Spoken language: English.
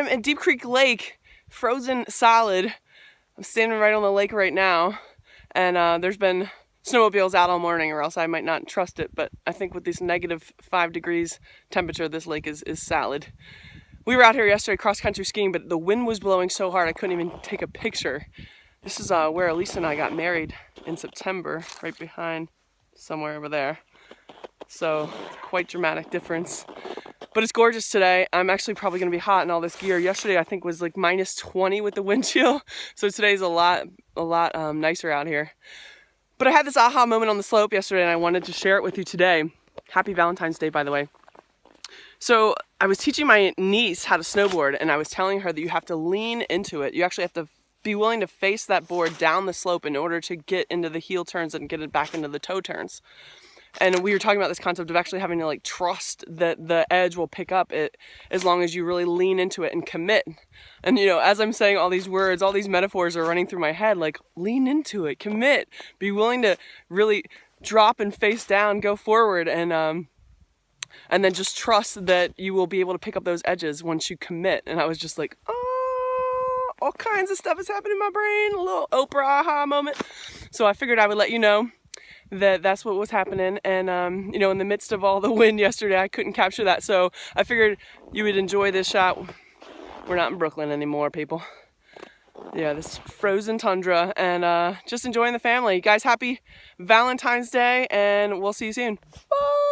I'm at Deep Creek Lake, frozen solid. I'm standing right on the lake right now, and there's been snowmobiles out all morning, or else I might not trust it, but I think with this -5 degrees temperature, this lake is solid. We were out here yesterday cross-country skiing, but the wind was blowing so hard I couldn't even take a picture. This is where Elisa and I got married in September, right behind somewhere over there. So quite dramatic difference. But it's gorgeous today. I'm actually probably gonna be hot in all this gear. Yesterday I think was like -20 with the wind chill. So today's a lot nicer out here. But I had this aha moment on the slope yesterday and I wanted to share it with you today. Happy Valentine's Day, by the way. So I was teaching my niece how to snowboard and I was telling her that you have to lean into it. You actually have to be willing to face that board down the slope in order to get into the heel turns and get it back into the toe turns. And we were talking about this concept of actually having to like trust that the edge will pick up it as long as you really lean into it and commit. And you know, as I'm saying all these words, all these metaphors are running through my head, like lean into it, commit, be willing to really drop and face down, go forward, and then just trust that you will be able to pick up those edges once you commit. And I was just like, oh, all kinds of stuff is happening in my brain, a little Oprah aha moment. So I figured I would let you know that that's what was happening, and you know, in the midst of all the wind yesterday I couldn't capture that, so I figured you would enjoy this shot. We're not in Brooklyn anymore, people. Yeah, this frozen tundra, and just enjoying the family. Guys, happy Valentine's Day, and we'll see you soon. Bye.